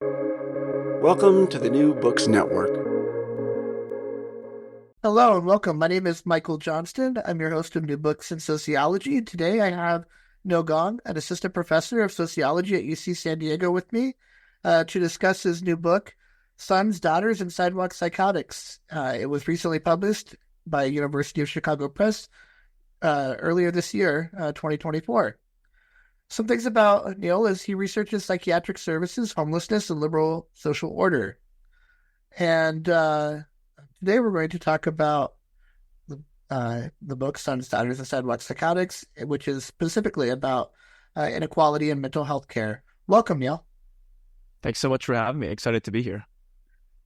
Welcome to the New Books Network. Hello and welcome. My name is Michael Johnston. I'm your host of New Books in Sociology. Today I have Gong, an assistant professor of sociology at UC San Diego, with me to discuss his new book, Sons, Daughters, and Sidewalk Psychotics. It was recently published by University of Chicago Press earlier this year, 2024. Some things about Neil is he researches psychiatric services, homelessness, and liberal social order. And today we're going to talk about the book Sons, Daughters, and Sidewalk Psychotics, which is specifically about inequality in mental health care. Welcome, Neil. Thanks so much for having me. Excited to be here.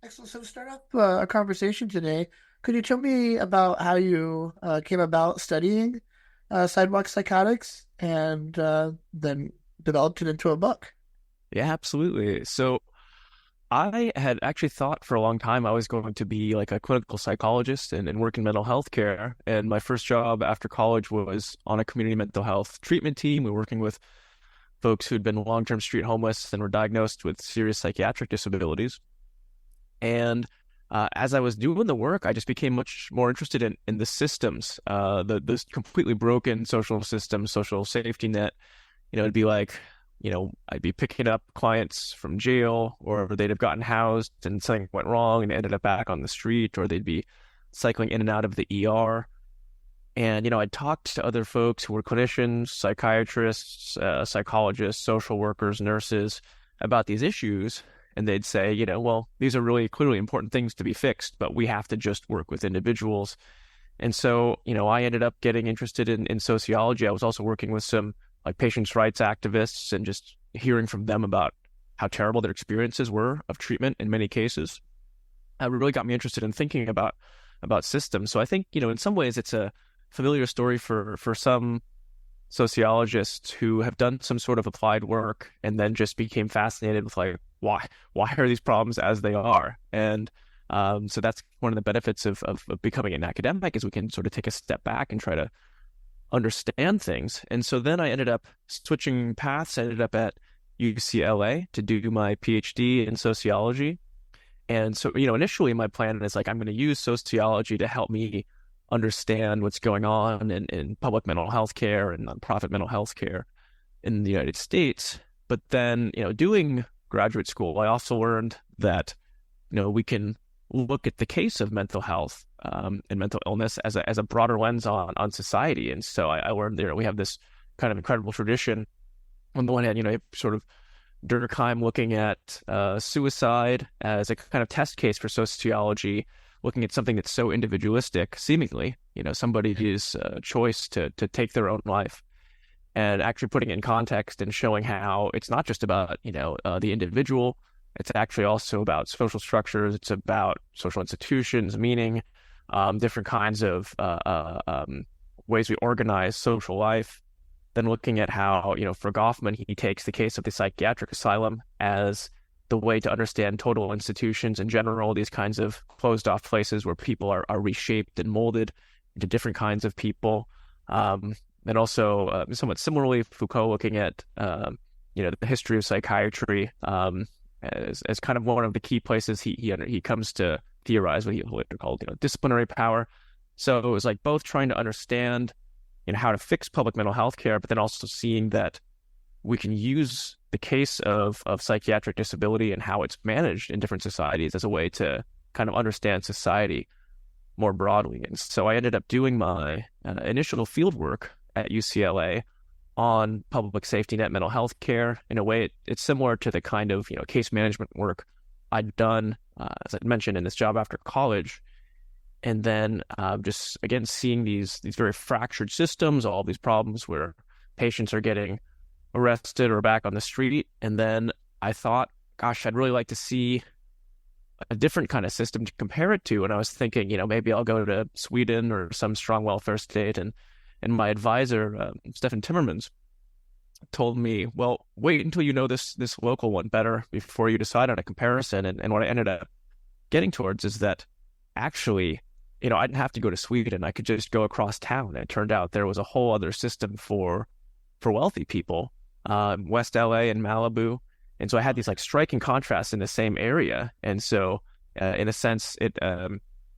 Excellent. So to start off our conversation today, could you tell me about how you came about studying sidewalk psychotics and then developed it into a book? Yeah, absolutely. So I had actually thought for a long time I was going to be like a clinical psychologist and work in mental health care. And my first job after college was on a community mental health treatment team. We were working with folks who'd been long-term street homeless and were diagnosed with serious psychiatric disabilities. And as I was doing the work, I just became much more interested in the systems, the completely broken social system, social safety net. It'd be like, I'd be picking up clients from jail, or they'd have gotten housed and something went wrong and ended up back on the street, or they'd be cycling in and out of the ER. And, I'd talked to other folks who were clinicians, psychiatrists, psychologists, social workers, nurses about these issues. And they'd say, well, these are really clearly important things to be fixed, but we have to just work with individuals. And so, I ended up getting interested in sociology. I was also working with some like patients' rights activists and just hearing from them about how terrible their experiences were of treatment in many cases. It really got me interested in thinking about systems. So I think, in some ways it's a familiar story for some sociologists who have done some sort of applied work and then just became fascinated with like, why are these problems as they are? And so that's one of the benefits of becoming an academic, is we can sort of take a step back and try to understand things. And so then I ended up switching paths. I ended up at UCLA to do my PhD in sociology. And so, initially my plan is like, I'm going to use sociology to help me understand what's going on in public mental health care and nonprofit mental health care in the United States. But then, doing graduate school, I also learned that, we can look at the case of mental health and mental illness as a broader lens on society. And so I learned there we have this kind of incredible tradition. On the one hand, sort of Durkheim looking at suicide as a kind of test case for sociology, looking at something that's so individualistic, seemingly, somebody's choice to take their own life, and actually putting it in context and showing how it's not just about, the individual. It's actually also about social structures. It's about social institutions, meaning different kinds of ways we organize social life. Then looking at how, for Goffman, he takes the case of the psychiatric asylum as the way to understand total institutions in general, these kinds of closed off places where people are reshaped and molded into different kinds of people. And also somewhat similarly, Foucault looking at, the history of psychiatry as kind of one of the key places he comes to theorize what he later called, disciplinary power. So it was like both trying to understand, how to fix public mental health care, but then also seeing that we can use the case of psychiatric disability and how it's managed in different societies as a way to kind of understand society more broadly. And so I ended up doing my initial field work at UCLA on public safety net mental health care. In a way, it's similar to the kind of, case management work I'd done, as I mentioned, in this job after college. And then just, again, seeing these very fractured systems, all these problems where patients are getting arrested or back on the street. And then I thought, gosh, I'd really like to see a different kind of system to compare it to. And I was thinking, maybe I'll go to Sweden or some strong welfare state. And my advisor, Stefan Timmermans, told me, well, wait until you know this local one better before you decide on a comparison. And what I ended up getting towards is that actually, I didn't have to go to Sweden. I could just go across town. And it turned out there was a whole other system for wealthy people, West LA and Malibu. And so I had these like striking contrasts in the same area. And so in a sense, it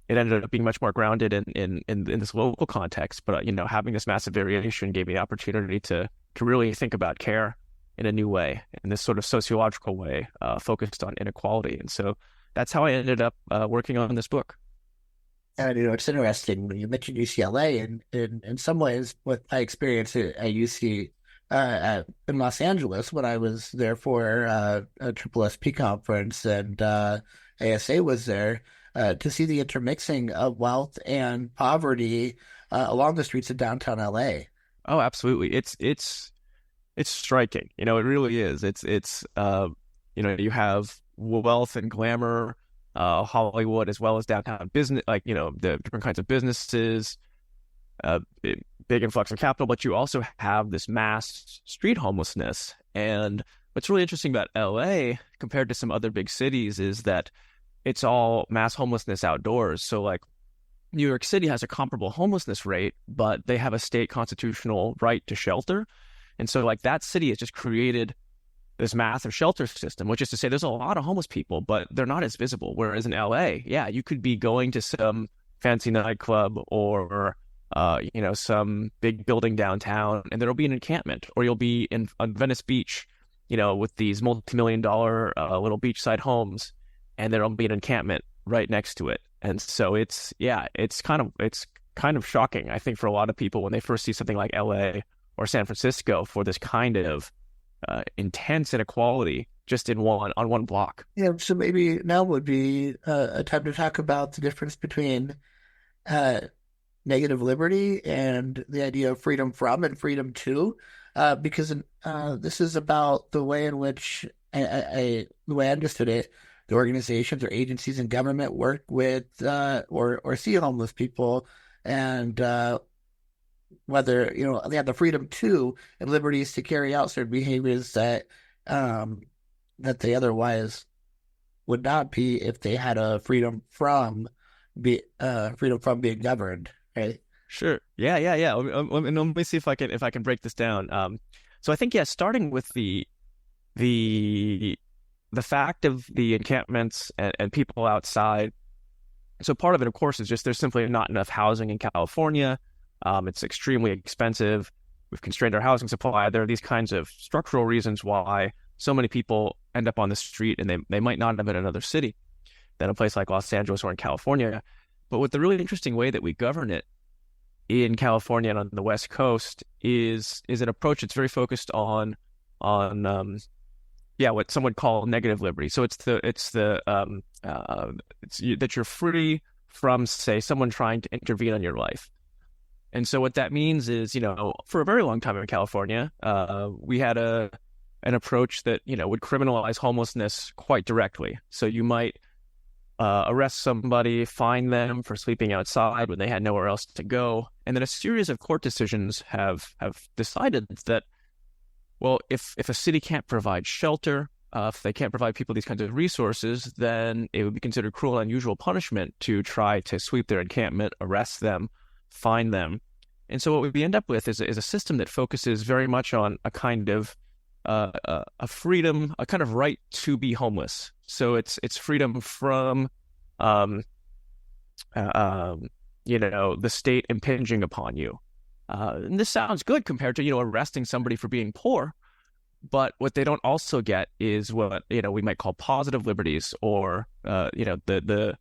ended up being much more grounded in this local context. But having this massive variation gave me the opportunity to really think about care in a new way, in this sort of sociological way, focused on inequality. And so that's how I ended up working on this book. And it's interesting when you mentioned UCLA, and in some ways, what I experienced at UC in Los Angeles when I was there for a Triple SP conference, and ASA was there, to see the intermixing of wealth and poverty along the streets of downtown LA. Oh, absolutely. It's striking. It really is. It's you have wealth and glamour, Hollywood, as well as downtown business, like, the different kinds of businesses, big influx of capital, but you also have this mass street homelessness. And what's really interesting about LA compared to some other big cities is that it's all mass homelessness outdoors. So like New York City has a comparable homelessness rate, but they have a state constitutional right to shelter. And so like that city has just created this massive shelter system, which is to say there's a lot of homeless people, but they're not as visible. Whereas in LA, yeah, you could be going to some fancy nightclub or some big building downtown, and there'll be an encampment, or you'll be on Venice Beach, with these multi-million-dollar little beachside homes, and there'll be an encampment right next to it. And so it's kind of shocking, I think, for a lot of people when they first see something like LA or San Francisco, for this kind of intense inequality just on one block. Yeah, so maybe now would be a time to talk about the difference between negative liberty and the idea of freedom from and freedom to, because this is about the way in which, the way I understood it, the organizations or agencies in government work with or see homeless people, and whether they have the freedom to and liberties to carry out certain behaviors that they otherwise would not be if they had a freedom from being governed, right? Sure. Yeah. Let me see if I can break this down. So I think, starting with the fact of the encampments and people outside. So part of it, of course, is just there's simply not enough housing in California. It's extremely expensive. We've constrained our housing supply. There are these kinds of structural reasons why so many people end up on the street, and they might not have in another city than a place like Los Angeles or in California. But with the really interesting way that we govern it in California and on the West Coast is an approach that's very focused on what some would call negative liberty. So it's that you're free from, say, someone trying to intervene on your life. And so what that means is, for a very long time in California, we had an approach that, would criminalize homelessness quite directly. So you might arrest somebody, fine them for sleeping outside when they had nowhere else to go. And then a series of court decisions have decided that, well, if a city can't provide shelter, if they can't provide people these kinds of resources, then it would be considered cruel and unusual punishment to try to sweep their encampment, arrest them, fine them. And so what we end up with is a system that focuses very much on a kind of a freedom, a kind of right to be homeless. So it's freedom from the state impinging upon you. And this sounds good compared to arresting somebody for being poor, but what they don't also get is what we might call positive liberties, or the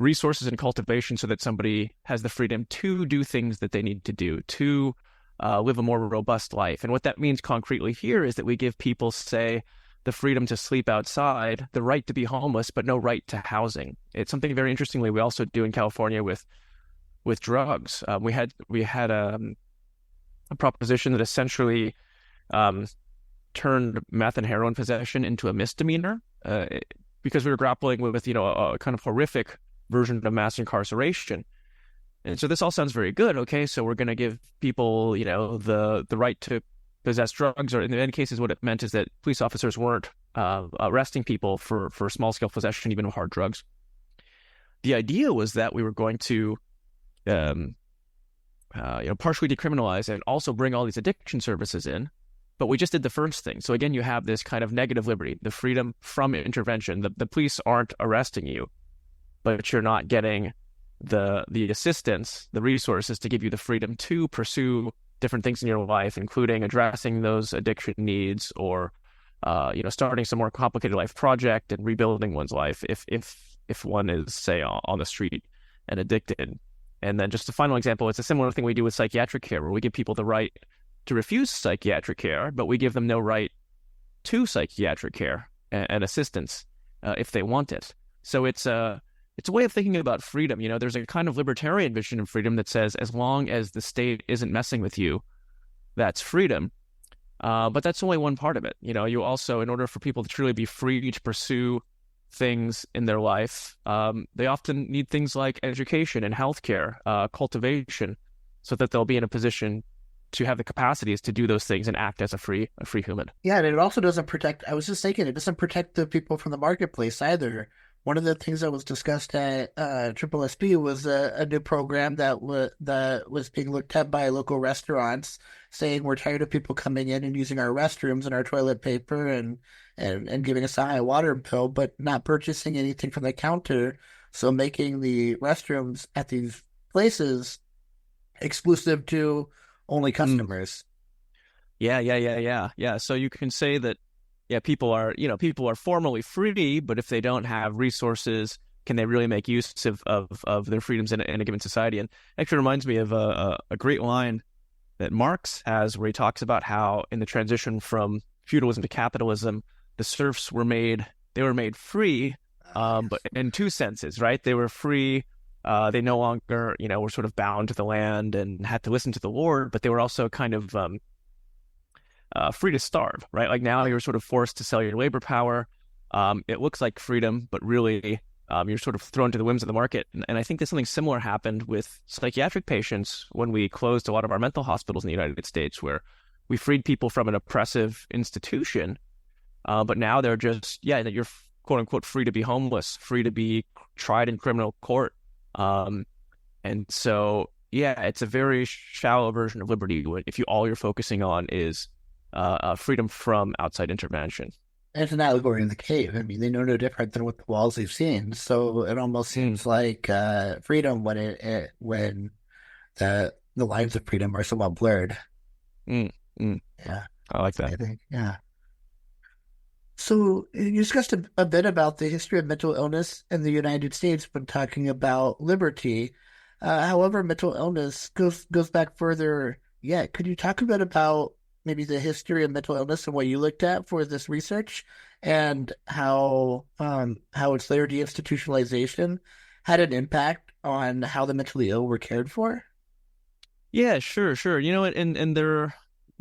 resources and cultivation, so that somebody has the freedom to do things that they need to do, to live a more robust life. And what that means concretely here is that we give people, say, the freedom to sleep outside, the right to be homeless, but no right to housing. It's something very interestingly we also do in California with drugs. We had a proposition that essentially turned meth and heroin possession into a misdemeanor because we were grappling with a kind of horrific version of mass incarceration. And so this all sounds very good. Okay, so we're going to give people, the right to possess drugs, or in many cases what it meant is that police officers weren't arresting people for small-scale possession, even of hard drugs. The idea was that we were going to partially decriminalize and also bring all these addiction services in, But we just did the first thing. So again, you have this kind of negative liberty, the freedom from intervention. The police aren't arresting you, but you're not getting the assistance, the resources to give you the freedom to pursue different things in your life, including addressing those addiction needs or starting some more complicated life project and rebuilding one's life if one is, say, on the street and addicted. And then just a final example, it's a similar thing we do with psychiatric care, where we give people the right to refuse psychiatric care, but we give them no right to psychiatric care and assistance if they want it. So it's a way of thinking about freedom. There's a kind of libertarian vision of freedom that says as long as the state isn't messing with you, that's freedom. But that's only one part of it. You also, in order for people to truly be free to pursue things in their life, they often need things like education and healthcare, cultivation, so that they'll be in a position to have the capacities to do those things and act as a free human. Yeah, and it also doesn't protect, I was just thinking, it doesn't protect the people from the marketplace either. One of the things that was discussed at Triple SB was a new program that was being looked at by local restaurants, saying we're tired of people coming in and using our restrooms and our toilet paper and giving us a high water bill, but not purchasing anything from the counter. So making the restrooms at these places exclusive to only customers. Yeah. So you can say that, people are formally free, but if they don't have resources, can they really make use of their freedoms in a given society? And actually reminds me of a great line that Marx has, where he talks about how in the transition from feudalism to capitalism, the serfs were made free, but in two senses, right? They were free. They no longer, were sort of bound to the land and had to listen to the lord, but they were also kind of free to starve, right? Like now you're sort of forced to sell your labor power. It looks like freedom, but really you're sort of thrown to the whims of the market. And I think that something similar happened with psychiatric patients when we closed a lot of our mental hospitals in the United States, where we freed people from an oppressive institution, but now they're just, that you're quote unquote free to be homeless, free to be tried in criminal court. And so, it's a very shallow version of liberty if all you're focusing on is freedom from outside intervention. And it's an allegory in the cave. I mean, they know no different than what the walls they've seen. So it almost seems like freedom when the lines of freedom are somewhat blurred. Yeah, I like that. I think, yeah. So you discussed a bit about the history of mental illness in the United States when talking about liberty. However, mental illness goes back further yet. Could you talk a bit about maybe the history of mental illness and what you looked at for this research, and how its later deinstitutionalization had an impact on how the mentally ill were cared for? Yeah, sure. And there are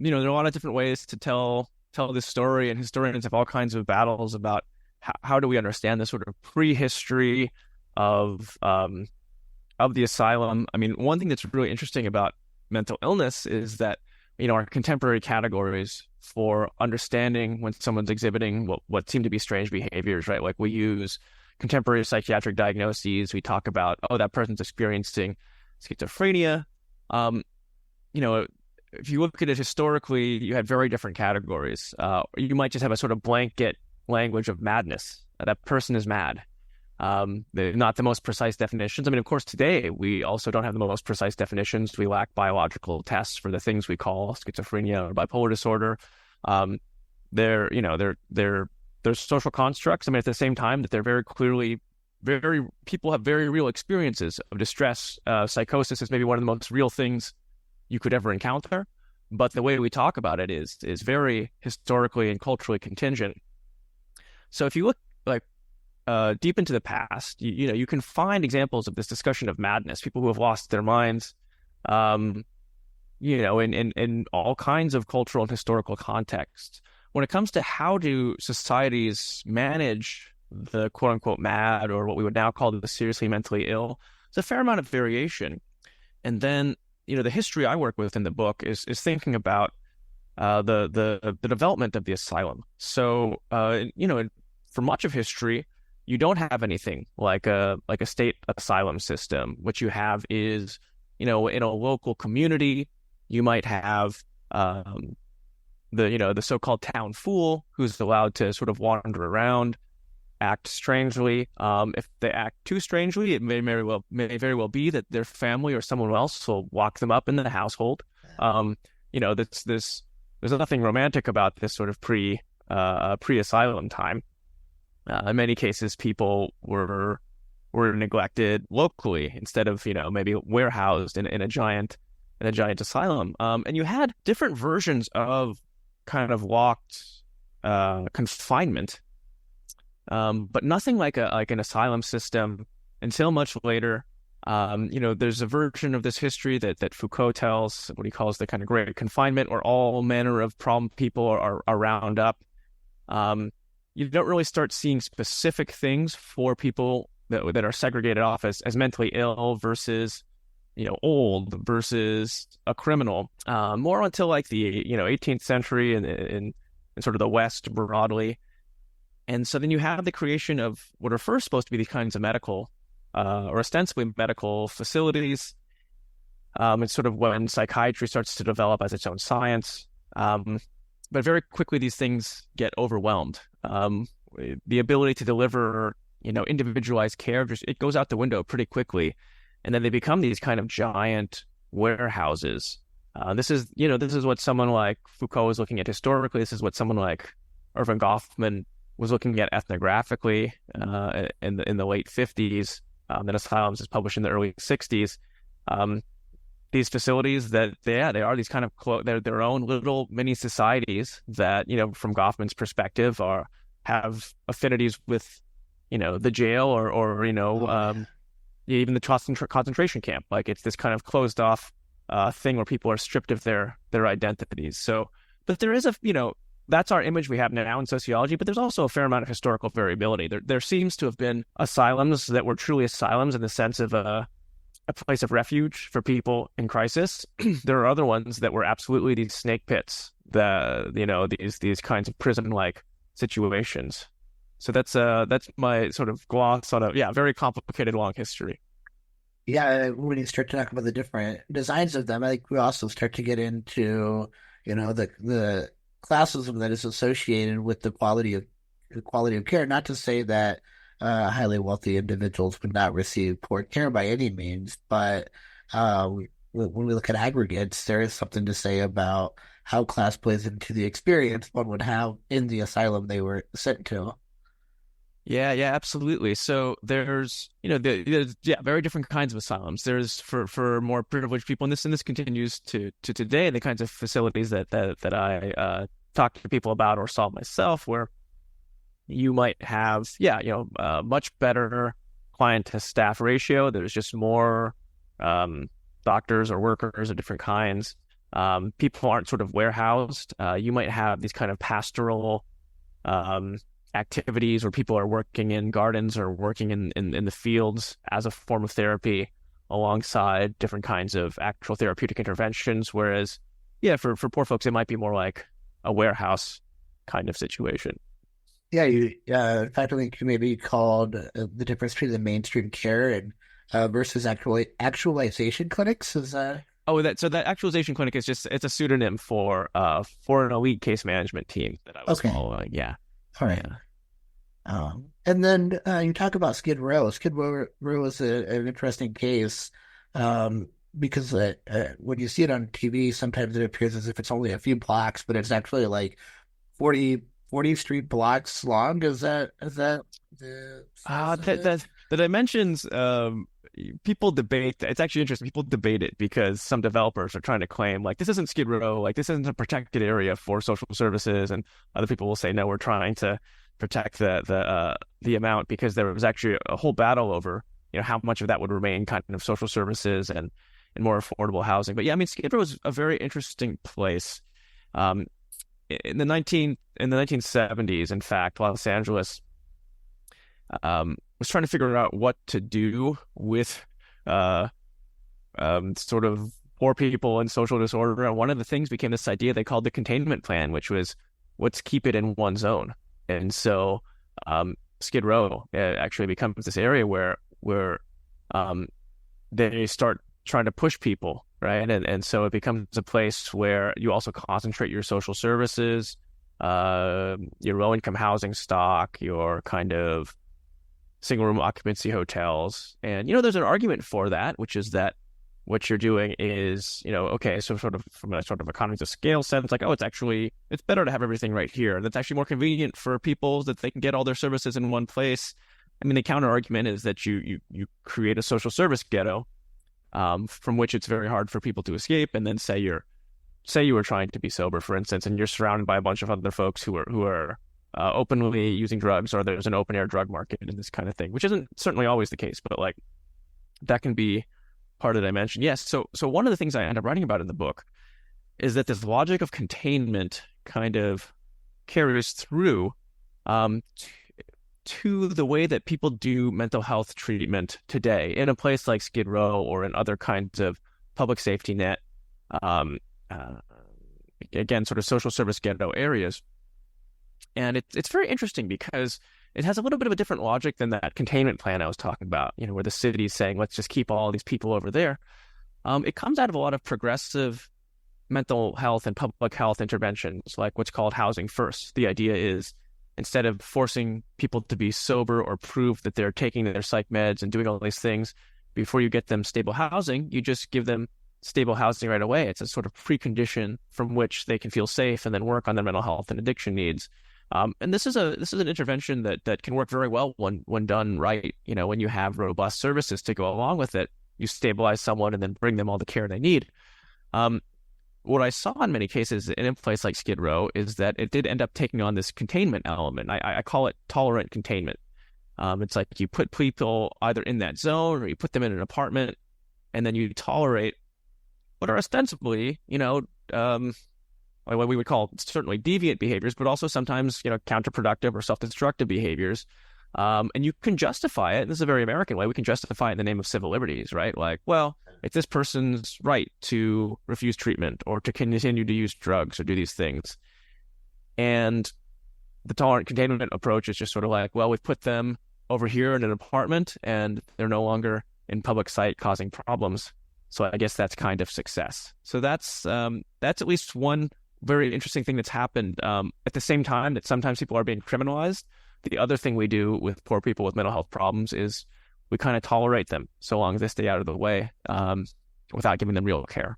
a lot of different ways to tell this story, and historians have all kinds of battles about how do we understand this sort of prehistory of the asylum. I mean, one thing that's really interesting about mental illness is that our contemporary categories for understanding when someone's exhibiting what seem to be strange behaviors, right? Like we use contemporary psychiatric diagnoses. We talk about, that person's experiencing schizophrenia. If you look at it historically, you had very different categories. You might just have a sort of blanket language of madness. That person is mad. They're not the most precise definitions. I mean, of course, today we also don't have the most precise definitions. We lack biological tests for the things we call schizophrenia or bipolar disorder. They're social constructs. I mean, at the same time that they're very clearly, people have very real experiences of distress. Psychosis is maybe one of the most real things you could ever encounter, but the way we talk about it is very historically and culturally contingent. So if you look deep into the past, you can find examples of this discussion of madness, people who have lost their minds, in all kinds of cultural and historical contexts. When it comes to how do societies manage the quote unquote mad, or what we would now call the seriously mentally ill, there's a fair amount of variation. And then, the history I work with in the book is thinking about the development of the asylum. So, for much of history, you don't have anything like a state asylum system. What you have is, in a local community, you might have, the so-called town fool who's allowed to sort of wander around, act strangely. If they act too strangely, it may very well be that their family or someone else will lock them up in the household. There's nothing romantic about this sort of pre-asylum time. In many cases, people were neglected locally instead of maybe warehoused in a giant asylum. And you had different versions of kind of locked confinement. But nothing like an asylum system until much later. There's a version of this history that Foucault tells, what he calls the kind of great confinement, where all manner of problem people are round up. You don't really start seeing specific things for people that are segregated off as mentally ill versus old versus a criminal. More until like the 18th century and in sort of the West broadly. And so then you have the creation of what are first supposed to be these kinds of medical or ostensibly medical facilities. It's sort of when psychiatry starts to develop as its own science. But very quickly, these things get overwhelmed. The ability to deliver, individualized care, it goes out the window pretty quickly. And then they become these kind of giant warehouses. This is what someone like Foucault was looking at historically. This is what someone like Erving Goffman was looking at ethnographically in the late 50s. Then Asylums is published in the early 60s. These facilities they are these kind of they're their own little mini societies that from Goffman's perspective have affinities with the jail or even the concentration camp. Like it's this kind of closed off thing where people are stripped of their identities. So, but there is that's our image we have now in sociology, but there's also a fair amount of historical variability. There seems to have been asylums that were truly asylums in the sense of a place of refuge for people in crisis. There are other ones that were absolutely these snake pits, these kinds of prison-like situations. So that's my sort of gloss on a very complicated long history. Yeah, when you start to talk about the different designs of them, I think we also start to get into the classism that is associated with the quality of care. Not to say that highly wealthy individuals would not receive poor care by any means, but when we look at aggregates, there is something to say about how class plays into the experience one would have in the asylum they were sent to. Yeah, absolutely. So there's very different kinds of asylums. There's for more privileged people, and this continues to today, the kinds of facilities that I talk to people about or saw myself, where you might have much better client to staff ratio. There's just more doctors or workers of different kinds. People aren't sort of warehoused. You might have these kind of pastoral activities where people are working in gardens or working in the fields as a form of therapy alongside different kinds of actual therapeutic interventions. Whereas, for poor folks, it might be more like a warehouse kind of situation. Yeah, in fact, I think you maybe called the difference between the mainstream care and versus actualization clinics. Is that? Oh, that actualization clinic is it's a pseudonym for an elite case management team that I was following. Yeah. All right. Yeah. And then you talk about Skid Row. Skid Row is an interesting case because when you see it on TV, sometimes it appears as if it's only a few blocks, but it's actually like 40 street blocks long. Is that the dimensions? People debate. It's actually interesting. People debate it because some developers are trying to claim like this isn't Skid Row, like this isn't a protected area for social services, and other people will say no, we're trying to protect the amount because there was actually a whole battle over how much of that would remain kind of social services and more affordable housing. But Skid Row is a very interesting place. In the 1970s, in fact, Los Angeles was trying to figure out what to do with sort of poor people and social disorder. And one of the things became this idea they called the containment plan, which was let's keep it in one zone. And so Skid Row actually becomes this area where they start trying to push people, right? And so it becomes a place where you also concentrate your social services, your low-income housing stock, your kind of single-room occupancy hotels. And, there's an argument for that, which is that what you're doing is, okay, so sort of from a sort of economies of scale sense, like, it's better to have everything right here. That's actually more convenient for people that they can get all their services in one place. I mean, the counter argument is that you create a social service ghetto, from which it's very hard for people to escape. And then say you were trying to be sober, for instance, and you're surrounded by a bunch of other folks who are openly using drugs, or there's an open air drug market and this kind of thing, which isn't certainly always the case, but like that can be part of the dimension. Yes. So one of the things I end up writing about in the book is that this logic of containment kind of carries through to the way that people do mental health treatment today in a place like Skid Row or in other kinds of public safety net, again, sort of social service ghetto areas. And it's very interesting because it has a little bit of a different logic than that containment plan I was talking about, where the city is saying, let's just keep all these people over there. It comes out of a lot of progressive mental health and public health interventions, like what's called housing first. The idea is, instead of forcing people to be sober or prove that they're taking their psych meds and doing all these things before you get them stable housing, you just give them stable housing right away. It's a sort of precondition from which they can feel safe and then work on their mental health and addiction needs. And this is an intervention that can work very well when done right. When you have robust services to go along with it, you stabilize someone and then bring them all the care they need. What I saw in many cases in a place like Skid Row is that it did end up taking on this containment element. I call it tolerant containment. It's like you put people either in that zone or you put them in an apartment, and then you tolerate what are ostensibly, what we would call certainly deviant behaviors, but also sometimes, counterproductive or self-destructive behaviors. And you can justify it. This is a very American way. We can justify it in the name of civil liberties, right? Like, well, it's this person's right to refuse treatment or to continue to use drugs or do these things. And the tolerant containment approach is just sort of like, well, we've put them over here in an apartment and they're no longer in public sight causing problems. So I guess that's kind of success. So that's at least one very interesting thing that's happened. At the same time that sometimes people are being criminalized, the other thing we do with poor people with mental health problems is we kind of tolerate them so long as they stay out of the way, without giving them real care.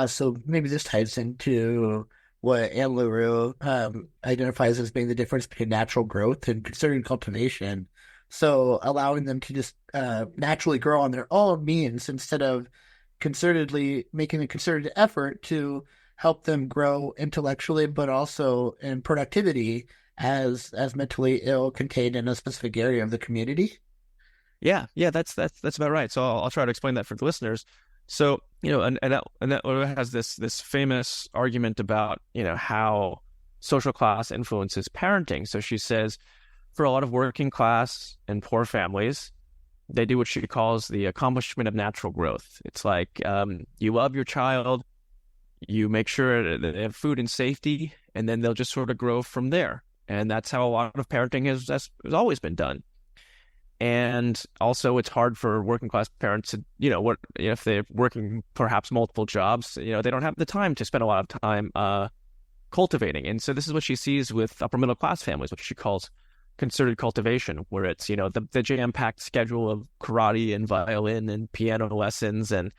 So maybe this ties into what Anne LaRue identifies as being the difference between natural growth and concerted cultivation. So allowing them to just naturally grow on their own means instead of concertedly making a concerted effort to help them grow intellectually, but also in productivity as mentally ill contained in a specific area of the community. Yeah, that's about right. So I'll try to explain that for the listeners. So, Annette has this famous argument about, how social class influences parenting. So she says, for a lot of working class and poor families, they do what she calls the accomplishment of natural growth. It's like you love your child, you make sure that they have food and safety, and then they'll just sort of grow from there. And that's how a lot of parenting has always been done. And also, it's hard for working class parents to, if they're working perhaps multiple jobs, they don't have the time to spend a lot of time cultivating. And so this is what she sees with upper middle class families, which she calls concerted cultivation, where it's, the jam-packed schedule of karate and violin and piano lessons and,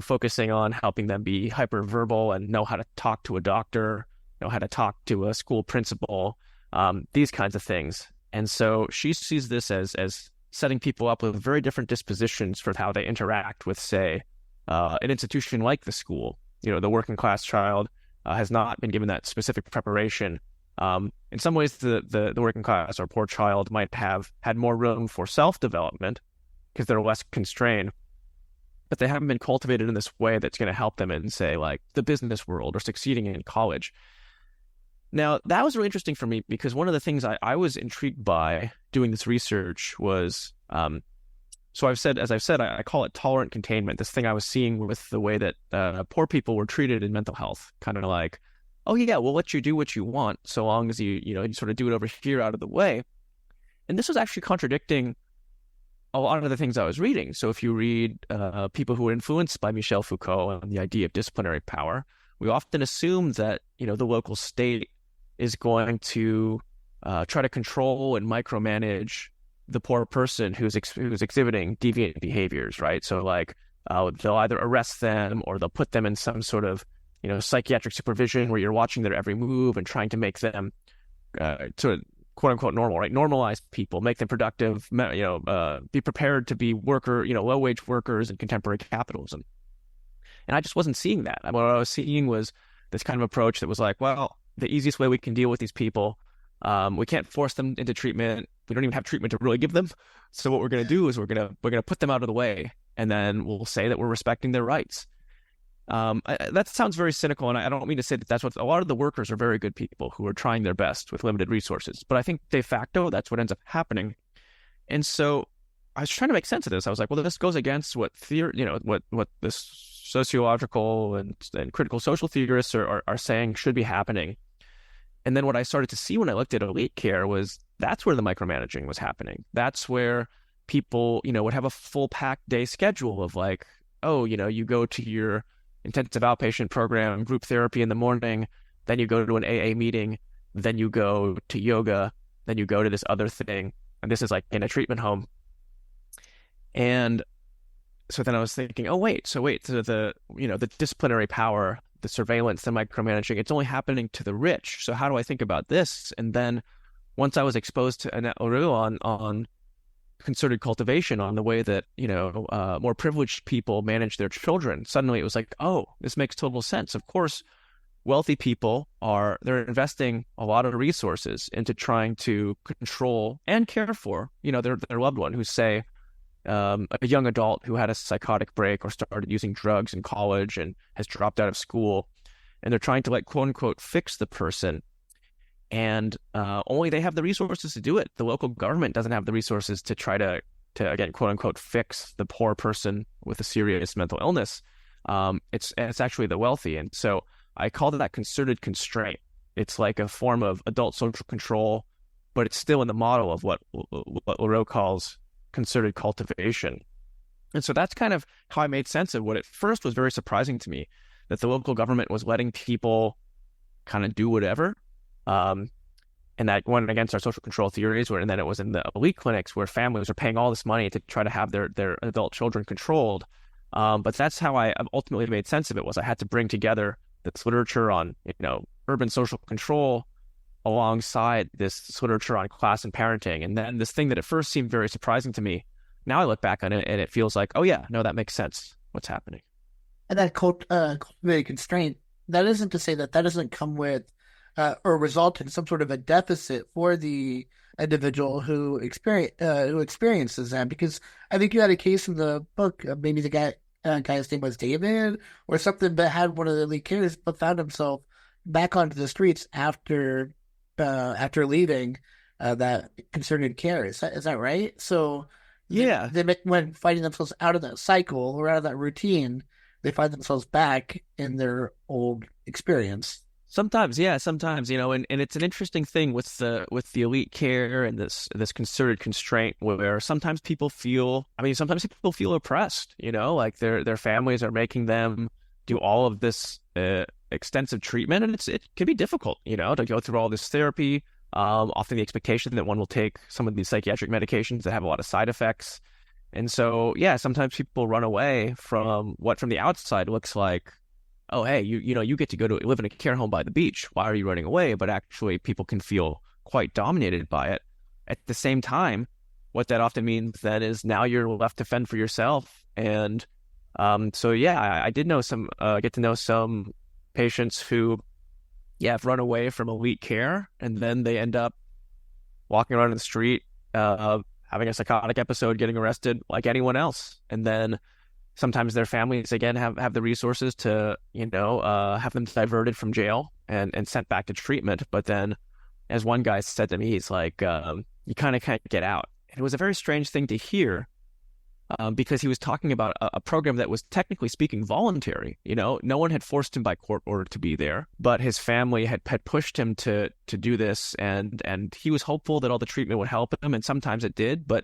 focusing on helping them be hyperverbal and know how to talk to a doctor, know how to talk to a school principal, these kinds of things. And so she sees this as setting people up with very different dispositions for how they interact with, say, an institution like the school. The working class child has not been given that specific preparation. In some ways, the working class or poor child might have had more room for self-development because they're less constrained, but they haven't been cultivated in this way that's going to help them in, say, like the business world or succeeding in college. Now, that was really interesting for me because one of the things I was intrigued by doing this research was, so as I've said, I call it tolerant containment, this thing I was seeing with the way that poor people were treated in mental health, kind of like, oh yeah, we'll let you do what you want so long as you sort of do it over here out of the way. And this was actually contradicting a lot of the things I was reading. So if you read people who were influenced by Michel Foucault and the idea of disciplinary power, we often assume that, the local state is going to try to control and micromanage the poor person who's exhibiting deviant behaviors, right? So like they'll either arrest them or they'll put them in some sort of, psychiatric supervision where you're watching their every move and trying to make them sort of quote unquote normal, right? Normalize people, make them productive, be prepared to be low wage workers in contemporary capitalism. And I just wasn't seeing that. What I was seeing was this kind of approach that was like, well, the easiest way we can deal with these people, we can't force them into treatment. We don't even have treatment to really give them. So what we're going to do is we're going to put them out of the way, and then we'll say that we're respecting their rights. That sounds very cynical, and I don't mean to say that that's what a lot of the workers are. Very good people who are trying their best with limited resources, but I think de facto that's what ends up happening. And so I was trying to make sense of this. I was like, well, this goes against what what this sociological and critical social theorists are saying should be happening. And then what I started to see when I looked at elite care was that's where the micromanaging was happening. That's where people, would have a full packed day schedule of like, oh, you go to your intensive outpatient program, group therapy in the morning, then you go to an AA meeting, then you go to yoga, then you go to this other thing. And this is like in a treatment home. And so then I was thinking, so the disciplinary power, the surveillance, the micromanaging, it's only happening to the rich. So how do I think about this? And then once I was exposed to Annette LaRue on concerted cultivation, on the way that, more privileged people manage their children, suddenly it was like, oh, this makes total sense. Of course, wealthy people they're investing a lot of resources into trying to control and care for, their loved one who's, say, a young adult who had a psychotic break or started using drugs in college and has dropped out of school, and they're trying to, like, quote unquote, fix the person. And only they have the resources to do it. The local government doesn't have the resources to try to again, quote unquote, fix the poor person with a serious mental illness. It's actually the wealthy. And so I called it that concerted constraint. It's like a form of adult social control, but it's still in the model of what LaRue calls concerted cultivation. And so that's kind of how I made sense of what at first was very surprising to me, that the local government was letting people kind of do whatever. And that went against our social control theories, and then it was in the elite clinics where families were paying all this money to try to have their adult children controlled. But that's how I ultimately made sense of it, was I had to bring together this literature on, urban social control alongside this literature on class and parenting. And then this thing that at first seemed very surprising to me, now I look back on it and it feels like, oh yeah, no, that makes sense, what's happening. And that cultivated constraint, that isn't to say that doesn't come with or result in some sort of a deficit for the individual who experiences that. Because I think you had a case in the book, maybe the guy's name was David or something, but had one of the elite cares, but found himself back onto the streets after leaving that concerted care. Is that right? So yeah, when finding themselves out of that cycle or out of that routine, they find themselves back in their old experience. Sometimes, and it's an interesting thing with the elite care and this concerted constraint, where sometimes people feel oppressed, like their families are making them do all of this extensive treatment, and it can be difficult, to go through all this therapy. Often the expectation that one will take some of these psychiatric medications that have a lot of side effects. And so, sometimes people run away from what from the outside looks like, oh, hey, you get to go to live in a care home by the beach. Why are you running away? But actually, people can feel quite dominated by it. At the same time, what that often means then is now you're left to fend for yourself. And I did know get to know some patients who, have run away from elite care, and then they end up walking around in the street, having a psychotic episode, getting arrested like anyone else. And then sometimes their families, again, have the resources to, have them diverted from jail and sent back to treatment. But then, as one guy said to me, he's like, you kind of can't get out. And it was a very strange thing to hear, because he was talking about a program that was, technically speaking, voluntary. No one had forced him by court order to be there, but his family had pushed him to do this. And he was hopeful that all the treatment would help him. And sometimes it did, but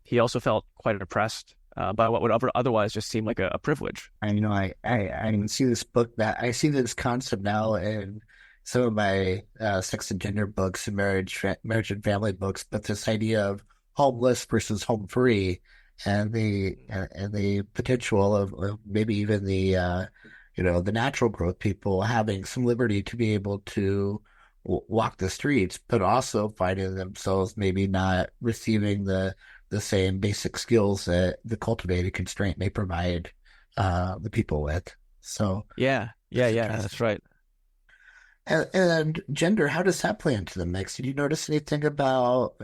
He also felt quite oppressed by what would otherwise just seem like a privilege. I see this book that I see this concept now in some of my sex and gender books and marriage and family books, but this idea of homeless versus home free, and the potential of maybe even the natural growth people having some liberty to be able to walk the streets, but also finding themselves maybe not receiving the same basic skills that the cultivated constraint may provide the people with. So Yeah, that's right. and gender, how does that play into the mix? Did you notice anything about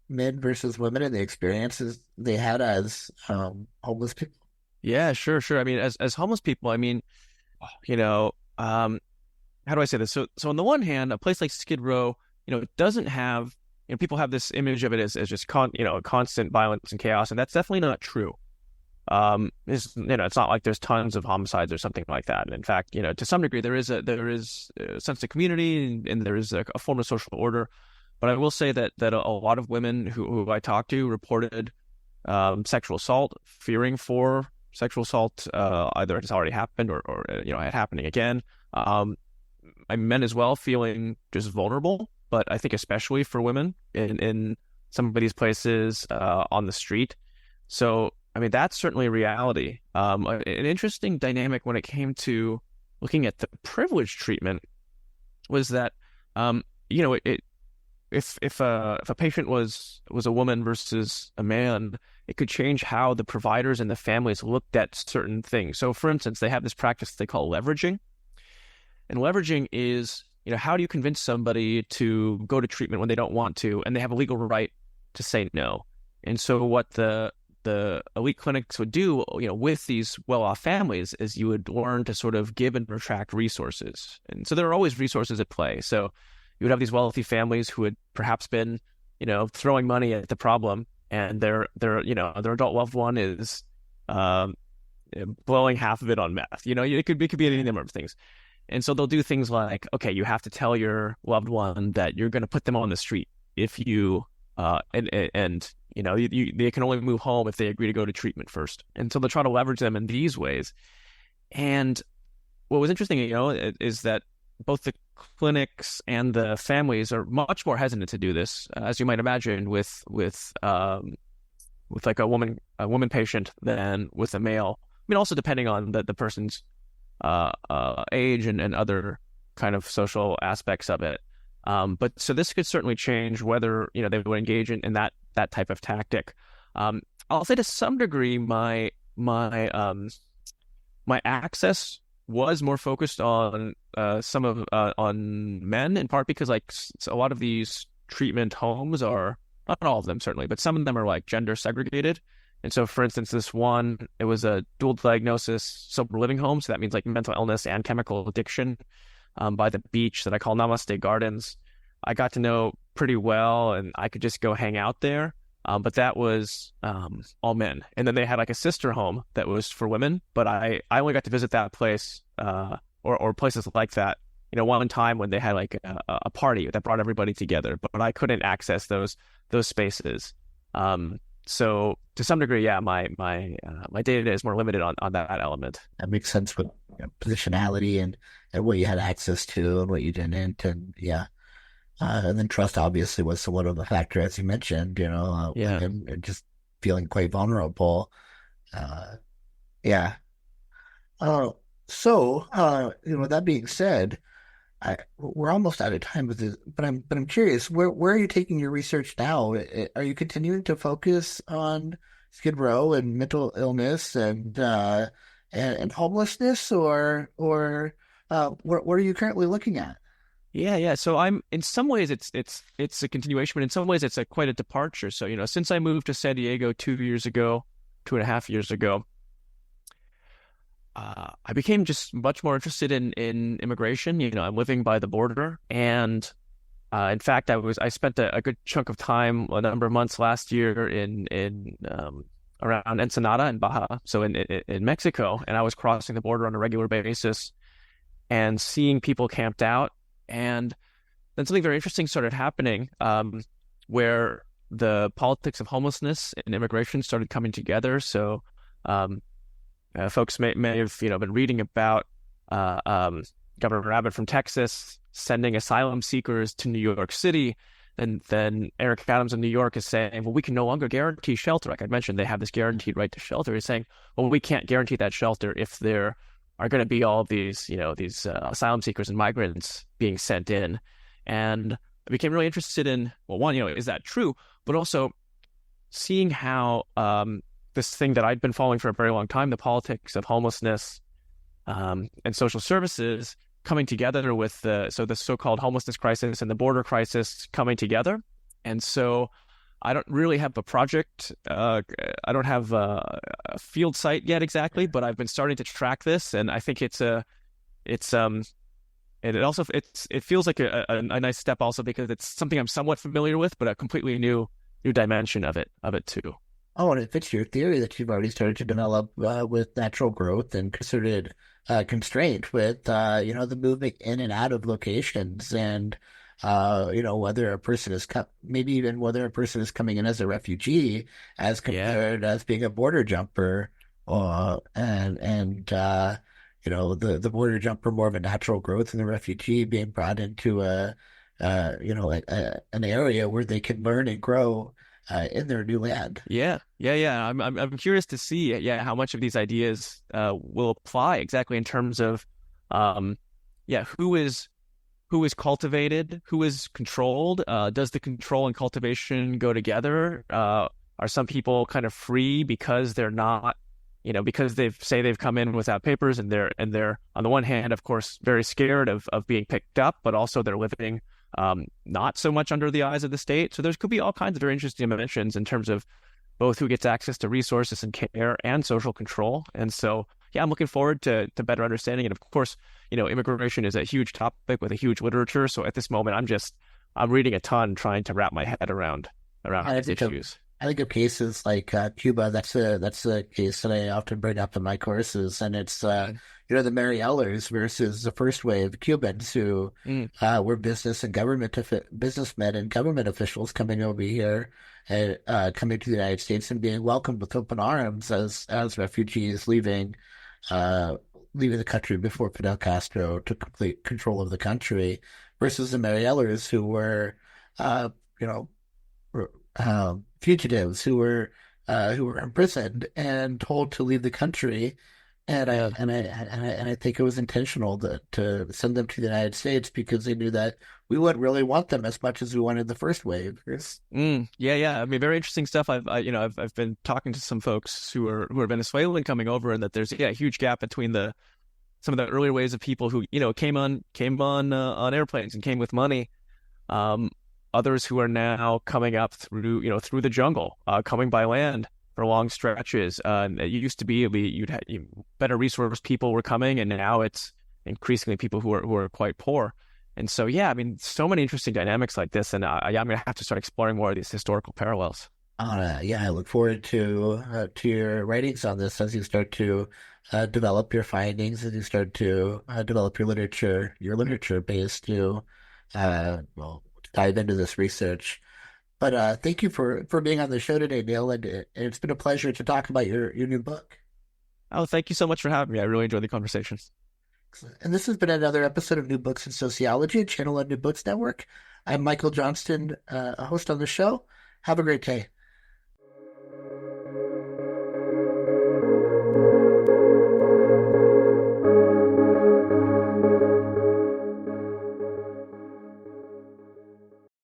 men versus women and the experiences they had as homeless people? Yeah, sure. I mean, as homeless people, I mean, you know, how do I say this? So on the one hand, a place like Skid Row, doesn't have, people have this image of it as just constant violence and chaos, and that's definitely not true. It's not like there's tons of homicides or something like that. And in fact, to some degree, there is a sense of community, and there is a form of social order. But I will say that a lot of women who I talked to reported sexual assault, fearing for sexual assault, either it's already happened or it happening again. Men as well feeling just vulnerable, but I think especially for women in some of these places on the street. So, I mean, that's certainly a reality. An interesting dynamic when it came to looking at the privilege treatment was that, if a patient was a woman versus a man, it could change how the providers and the families looked at certain things. So, for instance, they have this practice they call leveraging. And leveraging is, how do you convince somebody to go to treatment when they don't want to, and they have a legal right to say no? And so what the elite clinics would do, with these well-off families is you would learn to sort of give and retract resources. And so there are always resources at play. So you would have these wealthy families who had perhaps been, throwing money at the problem, and their adult loved one is blowing half of it on meth. It could be any number of things. And so they'll do things like, okay, you have to tell your loved one that you're going to put them on the street if you, they can only move home if they agree to go to treatment first. And so they'll try to leverage them in these ways. And what was interesting, is that both the clinics and the families are much more hesitant to do this, as you might imagine, with like a woman patient than with a male. I mean, also depending on the person's age and other kind of social aspects of it. But so this could certainly change whether, they would engage in that type of tactic. I'll say to some degree, my access was more focused on on men, in part because a lot of these treatment homes are, not all of them certainly, but some of them are like gender segregated. And so, for instance, this one, it was a dual diagnosis sober living home. So that means like mental illness and chemical addiction by the beach that I call Namaste Gardens. I got to know pretty well, and I could just go hang out there. But that was all men. And then they had like a sister home that was for women. But I only got to visit that place or places like that, one time when they had like a party that brought everybody together. But I couldn't access those spaces. So to some degree, yeah, my day-to-day is more limited on that element. That makes sense with positionality and what you had access to and what you didn't, and yeah. And then trust obviously was somewhat of a factor, as you mentioned, and just feeling quite vulnerable. Yeah. So, that being said, we're almost out of time with this, but I'm curious, where are you taking your research now? Are you continuing to focus on Skid Row and mental illness and homelessness, or what are you currently looking at? Yeah. So I'm, in some ways it's a continuation, but in some ways it's quite a departure. So, since I moved to San Diego 2.5 years ago, I became just much more interested in immigration. I'm living by the border, and in fact, I spent a good chunk of time, a number of months last year in around Ensenada and Baja, so in Mexico, and I was crossing the border on a regular basis and seeing people camped out. And then something very interesting started happening, where the politics of homelessness and immigration started coming together. So um, folks may have been reading about Governor Abbott from Texas sending asylum seekers to New York City. And then Eric Adams in New York is saying, well, we can no longer guarantee shelter. Like I mentioned, they have this guaranteed right to shelter. He's saying, well, we can't guarantee that shelter if there are going to be all of these, these asylum seekers and migrants being sent in. And I became really interested in, well, one, is that true? But also seeing how this thing that I'd been following for a very long time, the politics of homelessness and social services coming together with the so-called homelessness crisis and the border crisis coming together. And so I don't really have a project. I don't have a field site yet exactly, but I've been starting to track this, and I think it feels like a nice step also because it's something I'm somewhat familiar with, but a completely new dimension of it too. Oh, and it fits your theory that you've already started to develop with natural growth and concerted constraint with, the movement in and out of locations and, whether a person is maybe even whether a person is coming in as a refugee as compared as being a border jumper, the border jumper more of a natural growth and the refugee being brought into an area where they can learn and grow in their new land. Yeah. I'm curious to see, how much of these ideas will apply exactly in terms of, who is cultivated, who is controlled. Does the control and cultivation go together? Are some people kind of free because they're not, because they've come in without papers and they're on the one hand, of course, very scared of being picked up, but also they're living not so much under the eyes of the state. So there could be all kinds of very interesting dimensions in terms of both who gets access to resources and care and social control. And so, I'm looking forward to better understanding it. Of course, immigration is a huge topic with a huge literature. So at this moment, I'm reading a ton, trying to wrap my head around these issues. I think of cases like Cuba. That's a case that I often bring up in my courses, and it's the Marielers versus the first wave Cubans who were businessmen and government officials coming over here, coming to the United States and being welcomed with open arms as refugees leaving the country before Fidel Castro took complete control of the country, versus the Marielers who were fugitives who were imprisoned and told to leave the country, and I think it was intentional to send them to the United States because they knew that we wouldn't really want them as much as we wanted the first wave. Yeah. I mean, very interesting stuff. I've been talking to some folks who are Venezuelan coming over, and that there's a huge gap between some of the earlier waves of people who came on airplanes and came with money. Others who are now coming up through the jungle, coming by land for long stretches. It used to be you'd have better resourced people were coming, and now it's increasingly people who are quite poor. And so, I mean, so many interesting dynamics like this, and I'm going to have to start exploring more of these historical parallels. I look forward to your writings on this as you start to develop your findings, as you start to develop your literature base to dive into this research. But thank you for being on the show today, Neil, and it's been a pleasure to talk about your new book. Oh, thank you so much for having me. I really enjoyed the conversation. And this has been another episode of New Books in Sociology, a channel on New Books Network. I'm Michael Johnston, a host on the show. Have a great day.